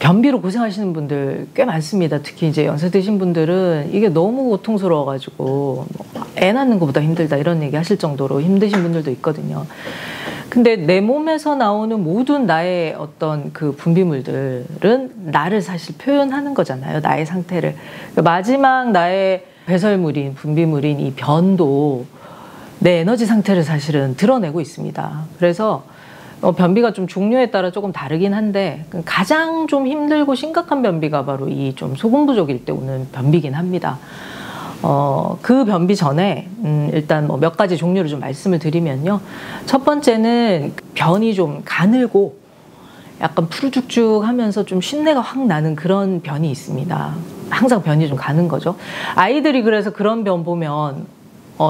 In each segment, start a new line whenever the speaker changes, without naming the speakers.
변비로 고생하시는 분들 꽤 많습니다. 특히 이제 연세 드신 분들은 이게 너무 고통스러워가지고 애 낳는 것보다 힘들다 이런 얘기 하실 정도로 힘드신 분들도 있거든요. 근데 내 몸에서 나오는 모든 나의 어떤 그 분비물들은 나를 사실 표현하는 거잖아요. 나의 상태를. 마지막 나의 배설물인 분비물인 이 변도 내 에너지 상태를 사실은 드러내고 있습니다. 그래서 변비가 좀 종류에 따라 조금 다르긴 한데 가장 좀 힘들고 심각한 변비가 바로 이 좀 소금 부족일 때 오는 변비긴 합니다. 그 변비 전에 일단 뭐 몇 가지 종류를 좀 말씀을 드리면요. 첫 번째는 변이 좀 가늘고 약간 푸르죽죽하면서 좀 쉰내가 확 나는 그런 변이 있습니다. 항상 변이 좀 가는 거죠. 아이들이 그래서 그런 변 보면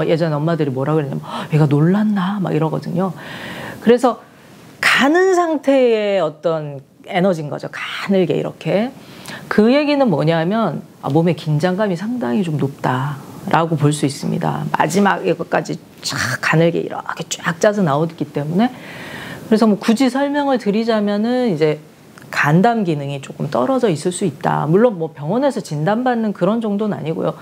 예전에 엄마들이 뭐라 그랬냐면 얘가 놀랐나 막 이러거든요. 그래서 가는 상태의 어떤 에너지인 거죠. 가늘게 이렇게. 그 얘기는 뭐냐면 몸의 긴장감이 상당히 좀 높다라고 볼 수 있습니다. 마지막 이것까지 쫙 가늘게 이렇게 쫙 짜서 나오기 때문에. 그래서 뭐 굳이 설명을 드리자면은 이제 간담 기능이 조금 떨어져 있을 수 있다. 물론 뭐 병원에서 진단받는 그런 정도는 아니고요.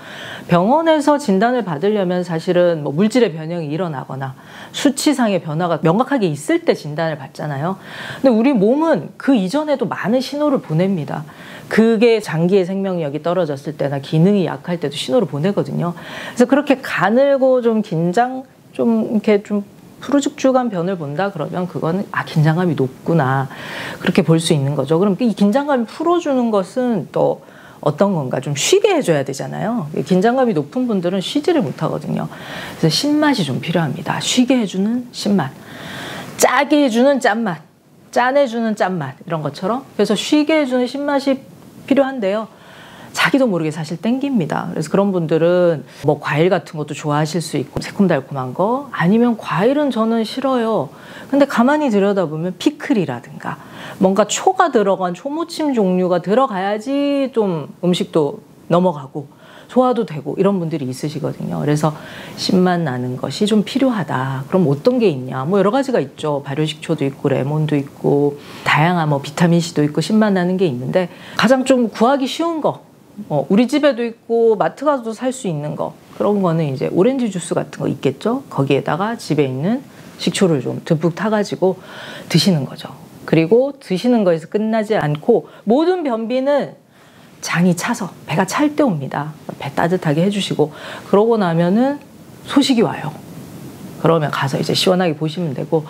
병원에서 진단을 받으려면 사실은 뭐 물질의 변형이 일어나거나 수치상의 변화가 명확하게 있을 때 진단을 받잖아요. 근데 우리 몸은 그 이전에도 많은 신호를 보냅니다. 그게 장기의 생명력이 떨어졌을 때나 기능이 약할 때도 신호를 보내거든요. 그래서 그렇게 가늘고 좀 긴장, 좀 이렇게 좀 푸르죽죽한 변을 본다 그러면 그거는 긴장감이 높구나 그렇게 볼 수 있는 거죠. 그럼 이 긴장감을 풀어주는 것은 또 어떤 건가? 좀 쉬게 해줘야 되잖아요. 긴장감이 높은 분들은 쉬지를 못하거든요. 그래서 신맛이 좀 필요합니다. 쉬게 해주는 신맛, 짜게 해주는 짠맛, 짠해주는 짠맛 이런 것처럼. 그래서 쉬게 해주는 신맛이 필요한데요. 자기도 모르게 사실 땡깁니다. 그래서 그런 분들은 뭐 과일 같은 것도 좋아하실 수 있고 새콤달콤한 거, 아니면 과일은 저는 싫어요. 근데 가만히 들여다보면 피클이라든가 뭔가 초가 들어간 초무침 종류가 들어가야지 좀 음식도 넘어가고 소화도 되고 이런 분들이 있으시거든요. 그래서 신맛 나는 것이 좀 필요하다. 그럼 어떤 게 있냐? 뭐 여러 가지가 있죠. 발효식초도 있고 레몬도 있고 다양한 뭐 비타민C도 있고 신맛 나는 게 있는데 가장 좀 구하기 쉬운 거, 우리 집에도 있고 마트 가서도 살 수 있는 거, 그런 거는 이제 오렌지 주스 같은 거 있겠죠. 거기에다가 집에 있는 식초를 좀 듬뿍 타가지고 드시는 거죠. 그리고 드시는 거에서 끝나지 않고 모든 변비는 장이 차서 배가 찰 때 옵니다. 배 따뜻하게 해주시고 그러고 나면은 소식이 와요. 그러면 가서 이제 시원하게 보시면 되고